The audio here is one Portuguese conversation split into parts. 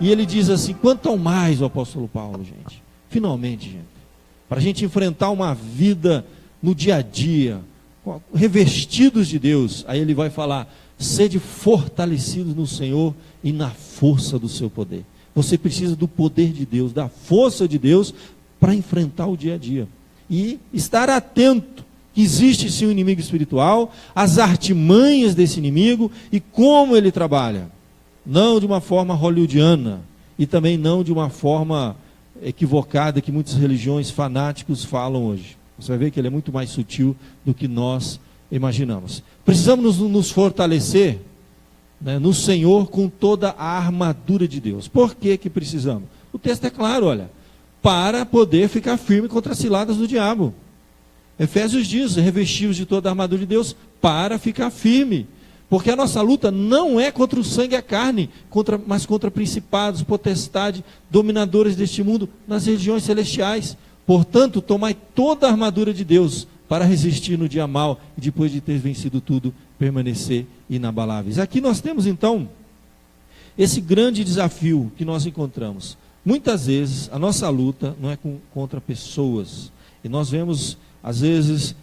E ele diz assim, quanto ao mais o apóstolo Paulo, gente, finalmente, gente, para a gente enfrentar uma vida no dia a dia, revestidos de Deus, aí ele vai falar, sede fortalecidos no Senhor e na força do seu poder. Você precisa do poder de Deus, da força de Deus, para enfrentar o dia a dia. E estar atento que existe sim um inimigo espiritual, as artimanhas desse inimigo e como ele trabalha. Não de uma forma hollywoodiana e também não de uma forma equivocada que muitas religiões fanáticos falam hoje. Você vai ver que ele é muito mais sutil do que nós imaginamos. Precisamos nos fortalecer, né, no Senhor com toda a armadura de Deus. Por que que precisamos? O texto é claro, olha, para poder ficar firme contra as ciladas do diabo. Efésios diz, revestir-os de toda a armadura de Deus para ficar firme. Porque a nossa luta não é contra o sangue e a carne, mas contra principados, potestades, dominadores deste mundo, nas regiões celestiais. Portanto, tomai toda a armadura de Deus para resistir no dia mau e depois de ter vencido tudo, permanecer inabaláveis. Aqui nós temos então esse grande desafio que nós encontramos. Muitas vezes a nossa luta não é contra pessoas. E nós vemos, às vezes,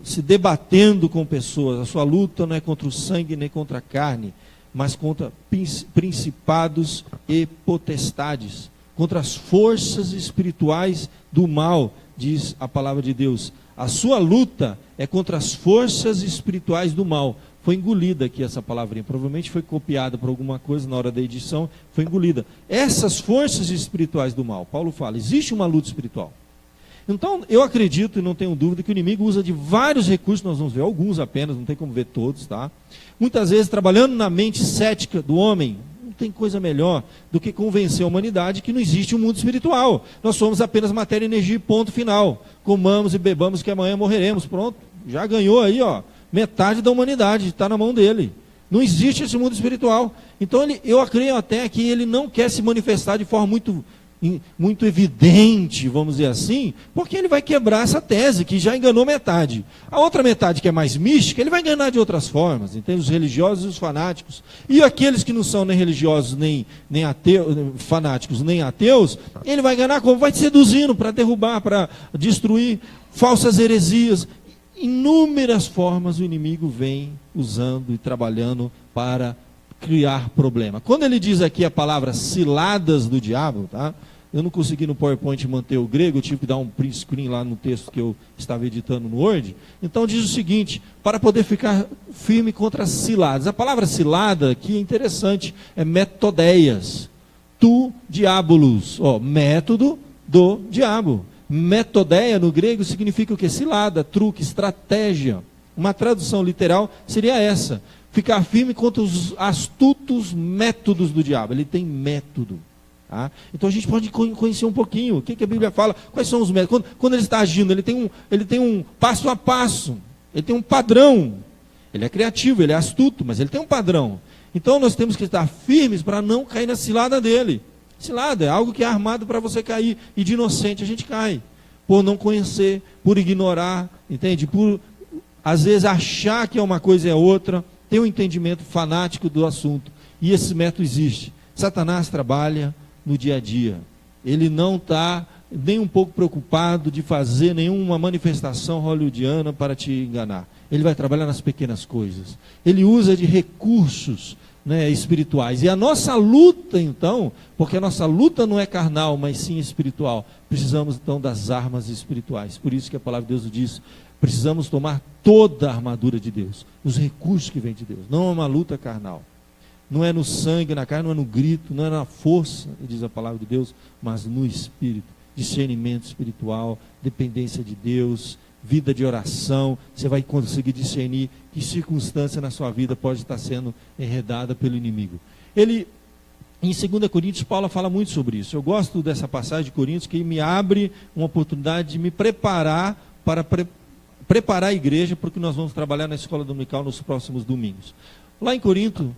se debatendo com pessoas. A sua luta não é contra o sangue nem contra a carne, mas contra principados e potestades, contra as forças espirituais do mal, diz a palavra de Deus. A sua luta é contra as forças espirituais do mal. Foi engolida aqui essa palavrinha, provavelmente foi copiada por alguma coisa na hora da edição, foi engolida. Essas forças espirituais do mal, Paulo fala, existe uma luta espiritual. Então, eu acredito e não tenho dúvida que o inimigo usa de vários recursos, nós vamos ver alguns apenas, não tem como ver todos, tá? Muitas vezes trabalhando na mente cética do homem, não tem coisa melhor do que convencer a humanidade que não existe um mundo espiritual. Nós somos apenas matéria, energia e ponto final. Comamos e bebamos que amanhã morreremos, pronto, já ganhou aí, ó. Metade da humanidade está na mão dele. Não existe esse mundo espiritual. Então eu creio até que ele não quer se manifestar de forma muito evidente, vamos dizer assim, porque ele vai quebrar essa tese que já enganou metade. A outra metade, que é mais mística, ele vai enganar de outras formas, entende? Os religiosos e os fanáticos. E aqueles que não são nem religiosos, nem ateus, fanáticos, nem ateus, ele vai enganar como? Vai seduzindo para derrubar, para destruir falsas heresias. Inúmeras formas o inimigo vem usando e trabalhando para criar problema. Quando ele diz aqui a palavra ciladas do diabo, tá? Eu não consegui no PowerPoint manter o grego, eu tive que dar um print screen lá no texto que eu estava editando no Word. Então diz o seguinte, para poder ficar firme contra as ciladas. A palavra cilada aqui é interessante, é metodeias, tu diabolos, método do diabo. Metodeia no grego significa o que? Cilada, truque, estratégia. Uma tradução literal seria essa: ficar firme contra os astutos métodos do diabo. Ele tem método. Tá? Então a gente pode conhecer um pouquinho o que a Bíblia fala, quais são os métodos. Quando ele está agindo, ele tem um passo a passo, ele tem um padrão. Ele é criativo, ele é astuto, mas ele tem um padrão. Então nós temos que estar firmes para não cair na cilada dele. Cilada é algo que é armado para você cair, e de inocente a gente cai, por não conhecer, por ignorar, entende? Por, às vezes, achar que é uma coisa e é outra, ter um entendimento fanático do assunto, e esse método existe. Satanás trabalha no dia a dia, ele não está nem um pouco preocupado de fazer nenhuma manifestação hollywoodiana para te enganar. Ele vai trabalhar nas pequenas coisas, ele usa de recursos, né, espirituais. E a nossa luta então, porque a nossa luta não é carnal, mas sim espiritual, precisamos então das armas espirituais. Por isso que a palavra de Deus diz, precisamos tomar toda a armadura de Deus, os recursos que vêm de Deus. Não é uma luta carnal, não é no sangue, na carne, não é no grito, não é na força, diz a palavra de Deus, mas no espírito. Discernimento espiritual, dependência de Deus, vida de oração. Você vai conseguir discernir que circunstância na sua vida pode estar sendo enredada pelo inimigo. Ele, em 2 Coríntios, Paulo fala muito sobre isso. Eu gosto dessa passagem de Coríntios, que me abre uma oportunidade de me preparar para preparar a igreja para o que nós vamos trabalhar na escola dominical nos próximos domingos. Lá em Corinto,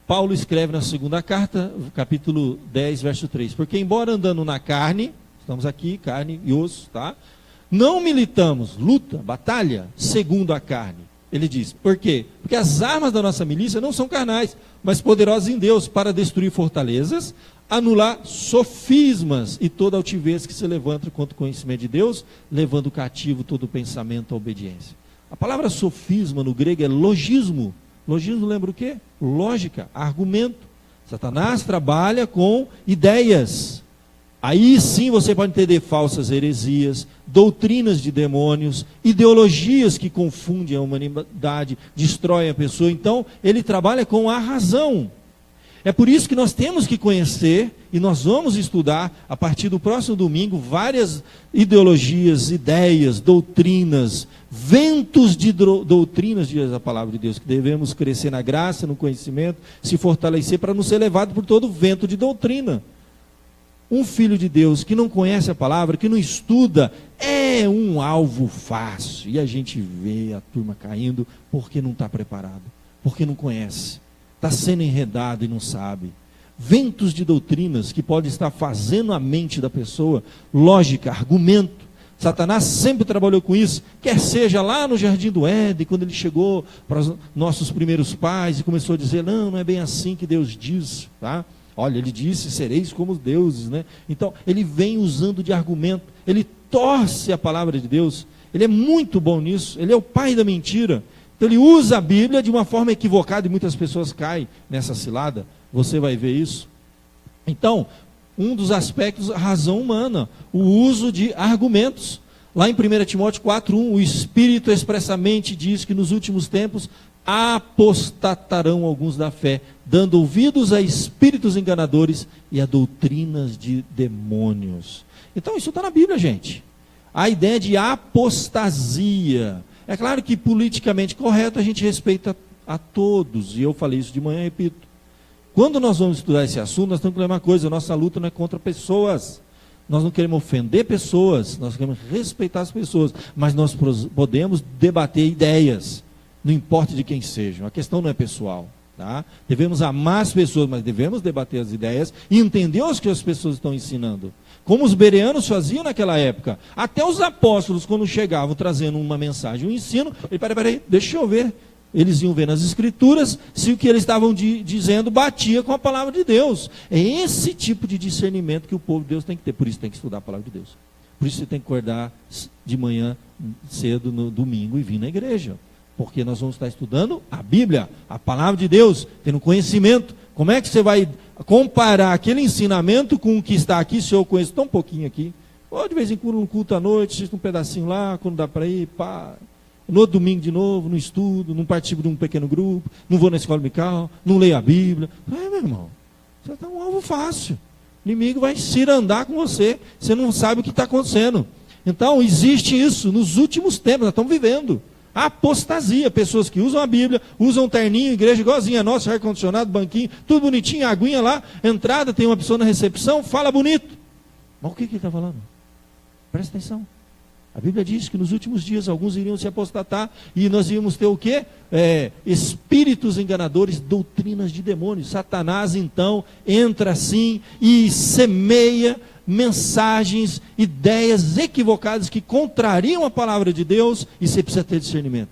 Paulo escreve na segunda carta, capítulo 10, verso 3, porque embora andando na carne, estamos aqui, carne e osso, tá? Não militamos, luta, batalha, segundo a carne. Ele diz, por quê? Porque as armas da nossa milícia não são carnais, mas poderosas em Deus para destruir fortalezas, anular sofismas e toda altivez que se levanta contra o conhecimento de Deus, levando cativo todo o pensamento à obediência. A palavra sofisma no grego é logismo. Logismo lembra o quê? Lógica, argumento. Satanás trabalha com ideias. Aí sim você pode entender falsas heresias, doutrinas de demônios, ideologias que confundem a humanidade, destroem a pessoa. Então, ele trabalha com a razão. É por isso que nós temos que conhecer, e nós vamos estudar, a partir do próximo domingo, várias ideologias, ideias, doutrinas, ventos de doutrinas, diz a palavra de Deus, que devemos crescer na graça, no conhecimento, se fortalecer para não ser levado por todo vento de doutrina. Um filho de Deus que não conhece a palavra, que não estuda, é um alvo fácil. E a gente vê a turma caindo porque não está preparado, porque não conhece. Está sendo enredado e não sabe. Ventos de doutrinas que podem estar fazendo a mente da pessoa, lógica, argumento. Satanás sempre trabalhou com isso, quer seja lá no Jardim do Éden, quando ele chegou para os nossos primeiros pais e começou a dizer, não é bem assim que Deus diz, tá? Olha, ele disse, sereis como os deuses, né? Então, ele vem usando de argumento, ele torce a palavra de Deus, ele é muito bom nisso, ele é o pai da mentira. Então ele usa a Bíblia de uma forma equivocada e muitas pessoas caem nessa cilada. Você vai ver isso. Então, um dos aspectos, a razão humana, o uso de argumentos. Lá em 1 Timóteo 4:1, o Espírito expressamente diz que nos últimos tempos apostatarão alguns da fé, dando ouvidos a espíritos enganadores e a doutrinas de demônios. Então isso está na Bíblia, gente. A ideia de apostasia. É claro que politicamente correto a gente respeita a todos, e eu falei isso de manhã, repito. Quando nós vamos estudar esse assunto, nós temos que lembrar uma coisa, a nossa luta não é contra pessoas. Nós não queremos ofender pessoas, nós queremos respeitar as pessoas, mas nós podemos debater ideias, não importa de quem sejam, a questão não é pessoal. Tá? Devemos amar as pessoas, mas devemos debater as ideias e entender o que as pessoas estão ensinando. Como os bereanos faziam naquela época. Até os apóstolos, quando chegavam trazendo uma mensagem, um ensino, peraí, deixa eu ver. Eles iam ver nas escrituras se o que eles estavam dizendo batia com a palavra de Deus. É esse tipo de discernimento que o povo de Deus tem que ter. Por isso tem que estudar a palavra de Deus. Por isso você tem que acordar de manhã cedo no domingo e vir na igreja. Porque nós vamos estar estudando a Bíblia, a palavra de Deus, tendo conhecimento. Como é que você vai comparar aquele ensinamento com o que está aqui, se eu conheço tão pouquinho aqui? Ou de vez em quando um culto à noite, assisto um pedacinho lá, quando dá para ir, pá. No outro domingo de novo, não estudo, não participo de um pequeno grupo, não vou na escola dominical, não leio a Bíblia. Meu irmão, você está um alvo fácil. O inimigo vai cirandar com você, você não sabe o que está acontecendo. Então, existe isso nos últimos tempos, nós estamos vivendo. Apostasia, pessoas que usam a Bíblia, usam um terninho, igreja igualzinha a nossa, ar-condicionado, banquinho, tudo bonitinho, aguinha lá, entrada, tem uma pessoa na recepção, fala bonito. Mas o que ele está falando? Presta atenção. A Bíblia diz que nos últimos dias alguns iriam se apostatar e nós íamos ter o quê? Espíritos enganadores, doutrinas de demônios. Satanás então entra assim e semeia mensagens, ideias equivocadas que contrariam a palavra de Deus, e você precisa ter discernimento.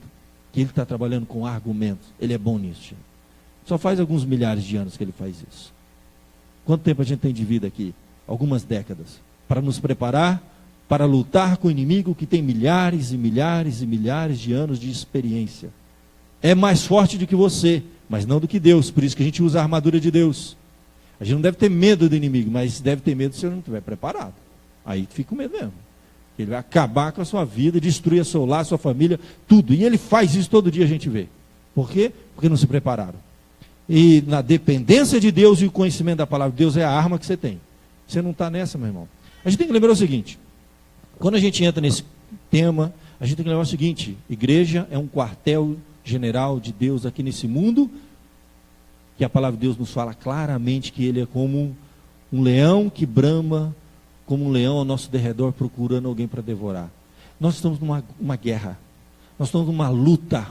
Que ele está trabalhando com argumentos. Ele é bom nisso, gente. Só faz alguns milhares de anos que ele faz isso. Quanto tempo a gente tem de vida aqui? Algumas décadas. Para nos preparar para lutar com o inimigo que tem milhares e milhares e milhares de anos de experiência. É mais forte do que você, mas não do que Deus. Por isso que a gente usa a armadura de Deus. A gente não deve ter medo do inimigo, mas deve ter medo se você não estiver preparado. Aí fica com medo mesmo. Ele vai acabar com a sua vida, destruir a seu lar, a sua família, tudo. E ele faz isso todo dia, a gente vê. Por quê? Porque não se prepararam. E na dependência de Deus e o conhecimento da palavra de Deus é a arma que você tem. Você não está nessa, meu irmão. A gente tem que lembrar o seguinte. Quando a gente entra nesse tema, a gente tem que lembrar o seguinte. Igreja é um quartel general de Deus aqui nesse mundo, que a palavra de Deus nos fala claramente que ele é como um leão que brama, como um leão ao nosso derredor procurando alguém para devorar. Nós estamos numa guerra, nós estamos numa luta.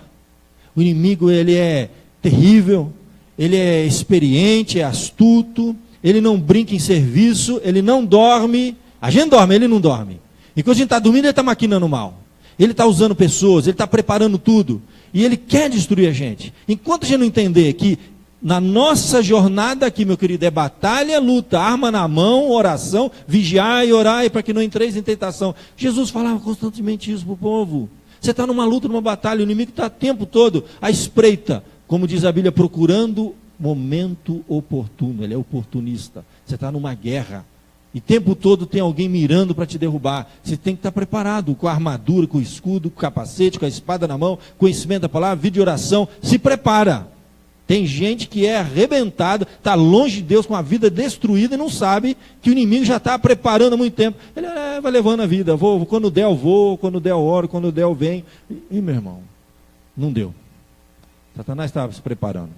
O inimigo, ele é terrível, ele é experiente, é astuto, ele não brinca em serviço, ele não dorme. A gente dorme, ele não dorme. Enquanto a gente está dormindo, ele está maquinando mal. Ele está usando pessoas, ele está preparando tudo. E ele quer destruir a gente. Enquanto a gente não entender que na nossa jornada aqui, meu querido, é batalha, luta, arma na mão, oração, vigiar e orar para que não entreis em tentação. Jesus falava constantemente isso para o povo. Você está numa luta, numa batalha, o inimigo está o tempo todo à espreita, como diz a Bíblia, procurando momento oportuno. Ele é oportunista. Você está numa guerra. E o tempo todo tem alguém mirando para te derrubar. Você tem que estar preparado, com a armadura, com o escudo, com o capacete, com a espada na mão, conhecimento da palavra, vida de oração. Se prepara. Tem gente que é arrebentada, está longe de Deus, com a vida destruída e não sabe que o inimigo já está preparando há muito tempo. Ele vai levando a vida. Quando der eu vou, quando der eu oro, quando der eu venho. E meu irmão, não deu. Satanás estava se preparando.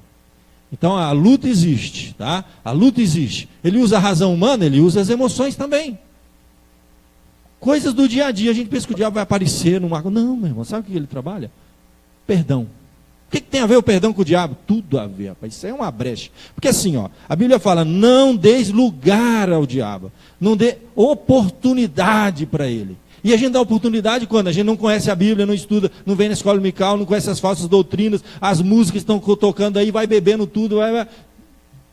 Então a luta existe, tá? A luta existe. Ele usa a razão humana, ele usa as emoções também. Coisas do dia a dia, a gente pensa que o diabo vai aparecer numa... Não, meu irmão, sabe o que ele trabalha? Perdão. O que tem a ver o perdão com o diabo? Tudo a ver, rapaz. Isso é uma brecha. Porque assim, ó, a Bíblia fala, não deis lugar ao diabo. Não dê oportunidade para ele. E a gente dá oportunidade quando? A gente não conhece a Bíblia, não estuda, não vem na escola dominical, não conhece as falsas doutrinas, as músicas estão tocando aí, vai bebendo tudo, vai.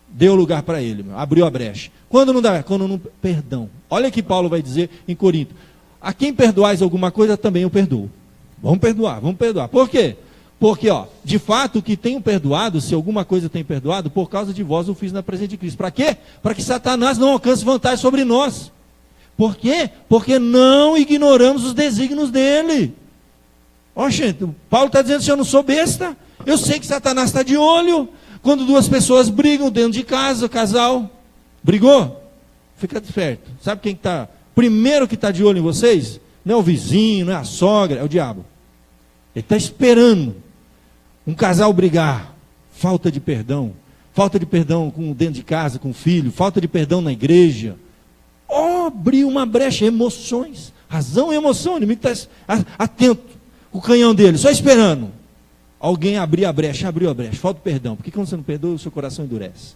Deu lugar para ele, abriu a brecha. Quando não dá? Quando não... Perdão. Olha o que Paulo vai dizer em Corinto. A quem perdoais alguma coisa, também eu perdoo. Vamos perdoar, vamos perdoar. Por quê? Porque, ó, de fato, o que tenho perdoado, se alguma coisa tem perdoado, por causa de vós eu fiz na presença de Cristo. Para quê? Para que Satanás não alcance vantagem sobre nós. Por quê? Porque não ignoramos os desígnios dele. Ó, gente, Paulo está dizendo assim, eu não sou besta. Eu sei que Satanás está de olho. Quando duas pessoas brigam dentro de casa, casal, brigou? Fica esperto. Sabe quem está? Primeiro que está de olho em vocês? Não é o vizinho, não é a sogra, é o diabo. Ele está esperando um casal brigar. Falta de perdão dentro de casa, com o filho, falta de perdão na igreja. Abriu uma brecha, emoções, razão e emoção, o inimigo está atento, o canhão dele, só esperando. Alguém abriu a brecha, falta perdão, porque quando você não perdoa, o seu coração endurece.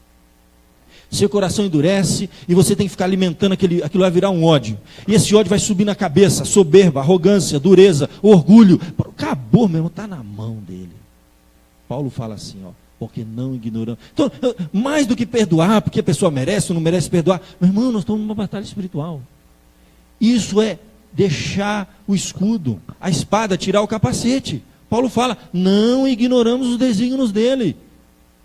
Seu coração endurece e você tem que ficar alimentando aquilo vai virar um ódio. E esse ódio vai subir na cabeça, soberba, arrogância, dureza, orgulho. Acabou, meu irmão, está na mão dele. Paulo fala assim, ó, porque não ignoramos. Então, mais do que perdoar, porque a pessoa merece ou não merece perdoar, meu irmão, nós estamos numa batalha espiritual. Isso é deixar o escudo, a espada, tirar o capacete. Paulo fala, não ignoramos os desígnios dele.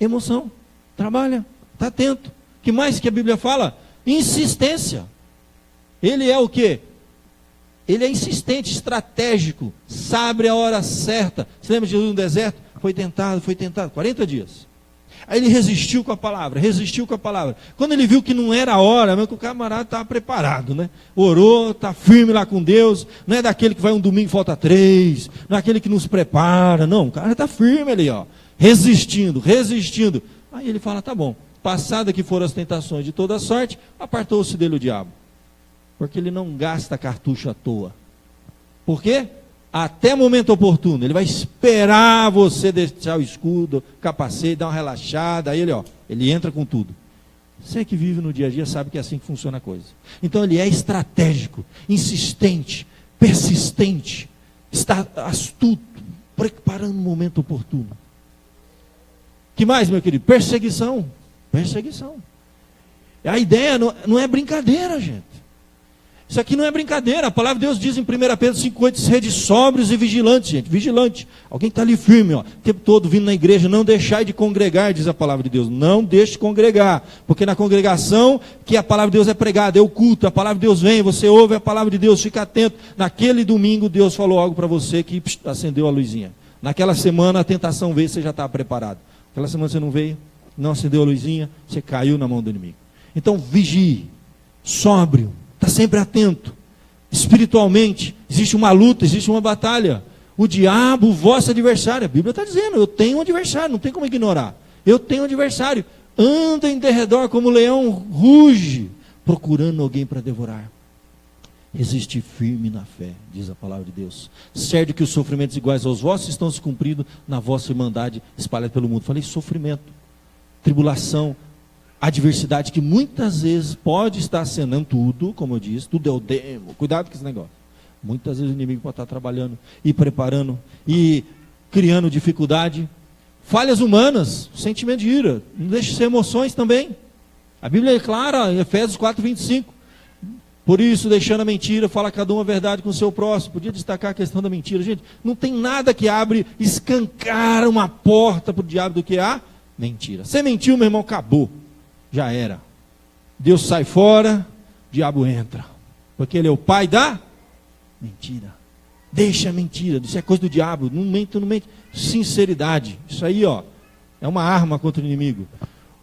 Emoção, trabalha, está atento. O que mais que a Bíblia fala? Insistência. Ele é o quê? Ele é insistente, estratégico, sabe a hora certa. Você lembra de Jesus no deserto? Foi tentado, 40 dias. Aí ele resistiu com a palavra. Quando ele viu que não era a hora, mas que o camarada estava preparado, né? Orou, está firme lá com Deus. Não é daquele que vai um domingo e falta 3. Não é aquele que nos prepara. Não, o cara está firme ali, ó. Resistindo. Aí ele fala, tá bom. Passada que foram as tentações de toda sorte, apartou-se dele o diabo. Porque ele não gasta cartucho à toa. Por quê? Até momento oportuno, ele vai esperar você deixar o escudo, capacete, dar uma relaxada, aí ele entra com tudo. Você que vive no dia a dia sabe que é assim que funciona a coisa. Então ele é estratégico, insistente, persistente, está astuto, preparando o momento oportuno. Que mais, meu querido? Perseguição. A ideia não é brincadeira, gente. Isso aqui não é brincadeira. A palavra de Deus diz em 1 Pedro 5,8, sede sóbrios e vigilantes, gente. Vigilante. Alguém está ali firme, ó, o tempo todo vindo na igreja. Não deixai de congregar, diz a palavra de Deus. Não deixe de congregar. Porque na congregação que a palavra de Deus é pregada, é o culto. A palavra de Deus vem, você ouve a palavra de Deus, fica atento. Naquele domingo Deus falou algo para você que acendeu a luzinha. Naquela semana a tentação veio, você já estava preparado. Aquela semana você não veio, não acendeu a luzinha, você caiu na mão do inimigo. Então vigie, sóbrio. Está sempre atento. Espiritualmente, existe uma luta, existe uma batalha. O diabo, o vosso adversário. A Bíblia está dizendo, eu tenho um adversário, não tem como ignorar. Eu tenho um adversário. Anda em derredor como leão, ruge, procurando alguém para devorar. Resiste firme na fé, diz a palavra de Deus. Certo que os sofrimentos iguais aos vossos estão se cumprindo na vossa irmandade espalhada pelo mundo. Falei sofrimento, tribulação, adversidade que muitas vezes pode estar acenando tudo, como eu disse, tudo é o demo, cuidado com esse negócio. Muitas vezes o inimigo pode estar trabalhando e preparando e criando dificuldade. falhas humanas, sentimento de ira, não deixe de ser emoções também. A Bíblia é clara, em Efésios 4:25. Por isso, deixando a mentira, fala cada um a verdade com o seu próximo. Podia destacar a questão da mentira. Gente, não tem nada que abre, escancara uma porta para o diabo do que a mentira. Você mentiu, meu irmão, acabou. Já era. Deus sai fora, o diabo entra. Porque ele é o pai da mentira. Deixa a mentira, isso é coisa do diabo. Não mente, não mente. Sinceridade. Isso aí, ó, é uma arma contra o inimigo.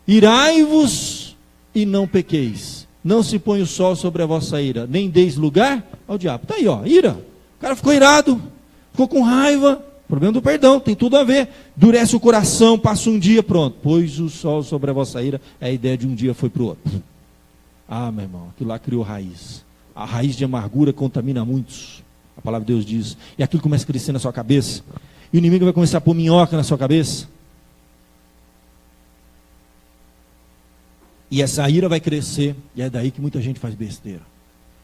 Irai-vos e não pequeis. Não se põe o sol sobre a vossa ira, nem deis lugar ao diabo. Está aí, ó, ira. O cara ficou irado, ficou com raiva. Problema do perdão, tem tudo a ver. Endurece o coração, passa um dia, pronto. Pôs o sol sobre a vossa ira, a ideia de um dia foi para o outro. Ah, meu irmão, aquilo lá criou raiz. A raiz de amargura contamina muitos. A palavra de Deus diz. E aquilo começa a crescer na sua cabeça. E o inimigo vai começar a pôr minhoca na sua cabeça. E essa ira vai crescer, e é daí que muita gente faz besteira.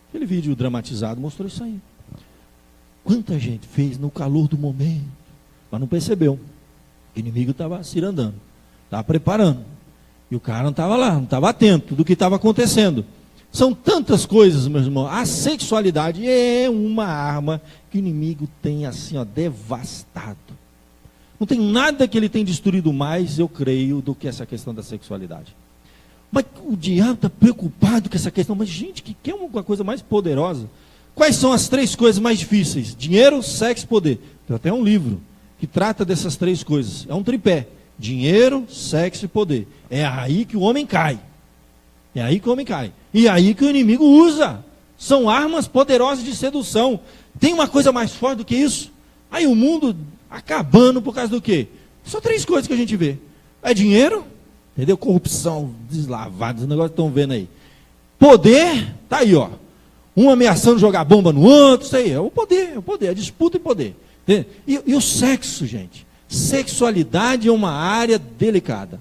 Aquele vídeo dramatizado mostrou isso aí. Quanta gente fez no calor do momento, mas não percebeu. O inimigo estava cirandando, estava preparando. E o cara não estava lá, não estava atento do que estava acontecendo. São tantas coisas, meus irmãos. A sexualidade é uma arma que o inimigo tem assim, ó, devastado. Não tem nada que ele tenha destruído mais, eu creio, do que essa questão da sexualidade. Mas o diabo está preocupado com essa questão. Mas, gente, que quer uma coisa mais poderosa? Quais são as 3 coisas mais difíceis? Dinheiro, sexo e poder. Tem até um livro que trata dessas 3 coisas. É um tripé. Dinheiro, sexo e poder. É aí que o homem cai. É aí que o homem cai. E é aí que o inimigo usa. São armas poderosas de sedução. Tem uma coisa mais forte do que isso? Aí o mundo acabando por causa do quê? Só 3 coisas que a gente vê. É dinheiro... Entendeu? Corrupção, deslavada, os negócios que estão vendo aí. Poder, tá aí, ó. Um ameaçando jogar bomba no outro, isso aí. É o poder, a disputa e poder. E o sexo, gente. Sexualidade é uma área delicada.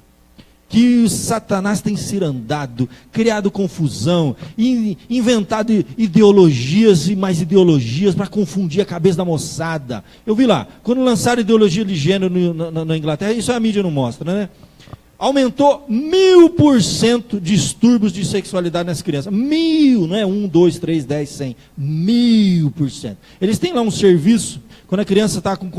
Que o Satanás tem cirandado, criado confusão, inventado ideologias e mais ideologias para confundir a cabeça da moçada. Eu vi lá, quando lançaram ideologia de gênero na Inglaterra, isso a mídia não mostra, né? Aumentou 1000% distúrbios de sexualidade nas crianças. 1000, não é 1, 2, 3, 10, 100. 1000%. Eles têm lá um serviço, quando a criança está com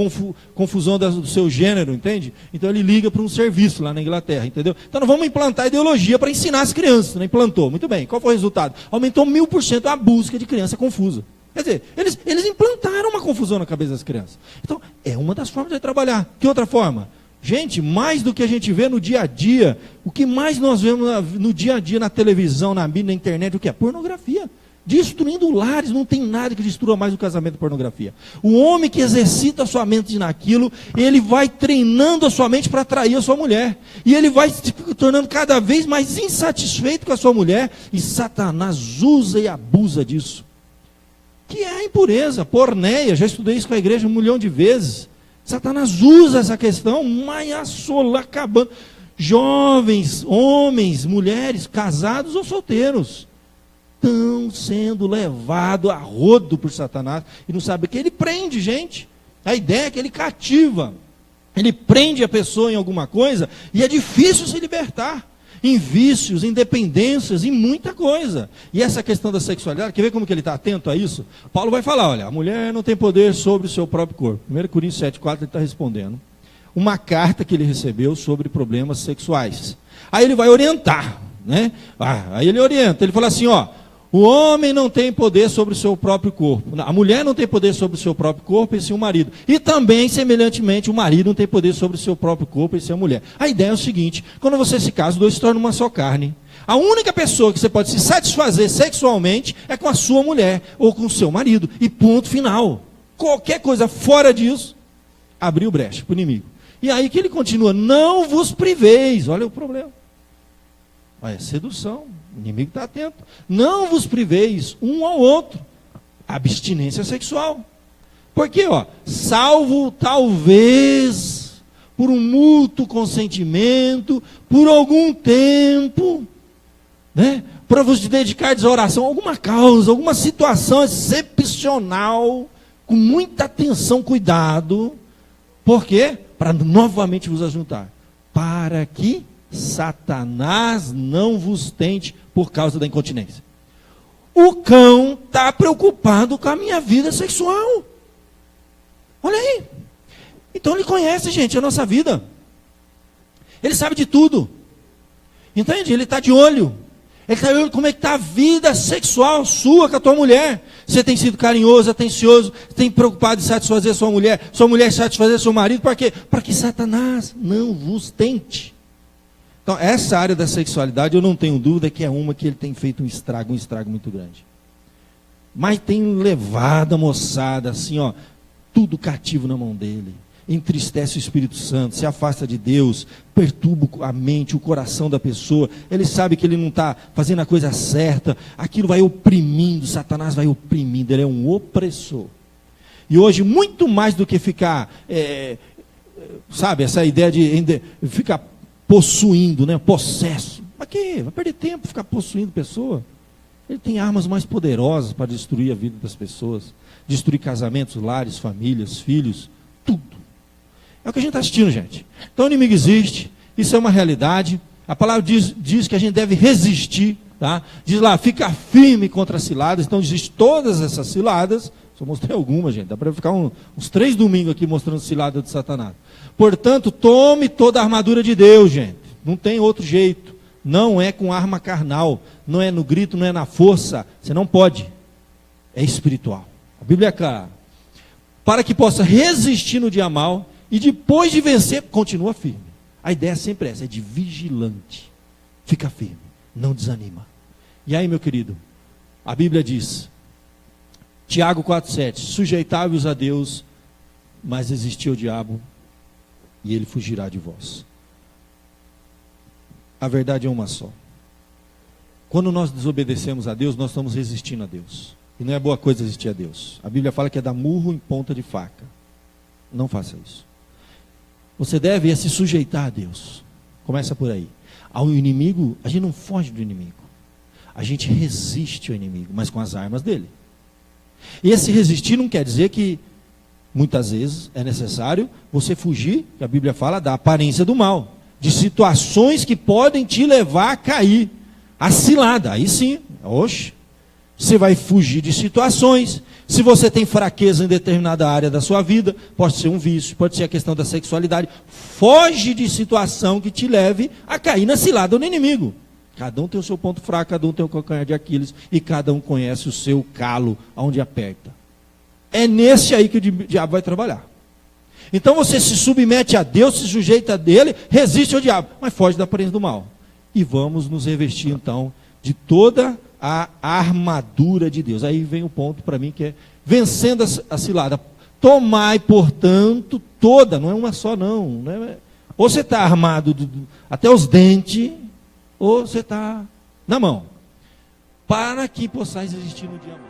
confusão do seu gênero, entende? Então ele liga para um serviço lá na Inglaterra, entendeu? Então nós vamos implantar ideologia para ensinar as crianças. Não implantou, muito bem. Qual foi o resultado? Aumentou 1000% a busca de criança confusa. Quer dizer, eles implantaram uma confusão na cabeça das crianças. Então, é uma das formas de trabalhar. Que outra forma? Gente, mais do que a gente vê no dia a dia, o que mais nós vemos no dia a dia, na televisão, na mídia, na internet, o que é? Pornografia. Destruindo lares, não tem nada que destrua mais o casamento que pornografia. O homem que exercita a sua mente naquilo, ele vai treinando a sua mente para atrair a sua mulher. E ele vai se tornando cada vez mais insatisfeito com a sua mulher, e Satanás usa e abusa disso. Que é a impureza, porneia, já estudei isso com a igreja 1 milhão de vezes. Satanás usa essa questão, mas assola, acabando. Jovens, homens, mulheres, casados ou solteiros, estão sendo levados a rodo por Satanás, e não sabe que ele prende, gente. A ideia é que ele cativa, ele prende a pessoa em alguma coisa, e é difícil se libertar. Em vícios, em dependências, em muita coisa. E essa questão da sexualidade, quer ver como que ele está atento a isso? Paulo vai falar, olha, a mulher não tem poder sobre o seu próprio corpo. 1 Coríntios 7,4 ele está respondendo. Uma carta que ele recebeu sobre problemas sexuais. Aí ele vai orientar, né? Aí ele orienta, ele fala assim, ó, o homem não tem poder sobre o seu próprio corpo. A mulher não tem poder sobre o seu próprio corpo, e sim o marido. E também, semelhantemente, o marido não tem poder sobre o seu próprio corpo, e sim a mulher. A ideia é o seguinte, quando você se casa, os dois se tornam uma só carne. A única pessoa que você pode se satisfazer sexualmente é com a sua mulher, ou com o seu marido. E ponto final. Qualquer coisa fora disso, abriu brecha para o inimigo. E aí que ele continua, não vos priveis. Olha o problema. Olha, sedução. O inimigo está atento. Não vos priveis um ao outro. Abstinência sexual. Porque, ó, salvo talvez por um mútuo consentimento, por algum tempo, né? Para vos dedicardes à oração, alguma causa, alguma situação excepcional, com muita atenção, cuidado. Por quê? para novamente vos ajuntar, para que Satanás não vos tente por causa da incontinência. O cão está preocupado com a minha vida sexual. Olha aí. Então ele conhece, gente, a nossa vida. Ele sabe de tudo. Entende? Ele está de olho. Ele está de olho como é que está a vida sexual sua com a tua mulher. Você tem sido carinhoso, atencioso, tem preocupado em satisfazer sua mulher satisfazer seu marido. Para quê? Para que Satanás não vos tente. Então, essa área da sexualidade, eu não tenho dúvida que é uma que ele tem feito um estrago muito grande. Mas tem levado a moçada assim, ó, tudo cativo na mão dele. Entristece o Espírito Santo, se afasta de Deus, perturba a mente, o coração da pessoa. Ele sabe que ele não está fazendo a coisa certa, aquilo vai oprimindo, Satanás vai oprimindo, ele é um opressor. E hoje, muito mais do que ficar, sabe, essa ideia de ficar possuindo, né, possesso. Mas que? Vai perder tempo ficar possuindo pessoa? Ele tem armas mais poderosas para destruir a vida das pessoas, destruir casamentos, lares, famílias, filhos, tudo. É o que a gente está assistindo, gente. Então o inimigo existe, isso é uma realidade. A palavra diz que a gente deve resistir, tá? Diz lá, fica firme contra as ciladas. Então existem todas essas ciladas. Só mostrei algumas, gente. Dá para ficar uns 3 domingos aqui mostrando cilada de Satanás. Portanto, tome toda a armadura de Deus, gente. Não tem outro jeito. Não é com arma carnal. Não é no grito, não é na força. Você não pode. É espiritual. A Bíblia é clara. Para que possa resistir no dia mal e depois de vencer, continua firme. A ideia sempre é essa, é de vigilante. Fica firme, não desanima. E aí, meu querido, a Bíblia diz, Tiago 4,7, sujeitai-vos a Deus, mas resistir ao diabo, e ele fugirá de vós. A verdade é uma só. Quando nós desobedecemos a Deus, nós estamos resistindo a Deus. E não é boa coisa resistir a Deus. A Bíblia fala que é dar murro em ponta de faca. Não faça isso. Você deve se sujeitar a Deus. Começa por aí. Ao inimigo, a gente não foge do inimigo. A gente resiste ao inimigo, mas com as armas dele. E esse resistir não quer dizer que, muitas vezes, é necessário você fugir, que a Bíblia fala, da aparência do mal. De situações que podem te levar a cair. A cilada, aí sim, oxe. Você vai fugir de situações. Se você tem fraqueza em determinada área da sua vida, pode ser um vício, pode ser a questão da sexualidade. Foge de situação que te leve a cair na cilada do inimigo. Cada um tem o seu ponto fraco, cada um tem o calcanhar de Aquiles, e cada um conhece o seu calo, onde aperta. É nesse aí que o diabo vai trabalhar. Então você se submete a Deus, se sujeita a dele, resiste ao diabo, mas foge da aparência do mal. E vamos nos revestir então de toda a armadura de Deus. Aí vem o ponto para mim que é vencendo a cilada. Tomai, portanto, toda, não é uma só não. Ou você está armado até os dentes, ou você está na mão. Para que possais resistir no dia mal.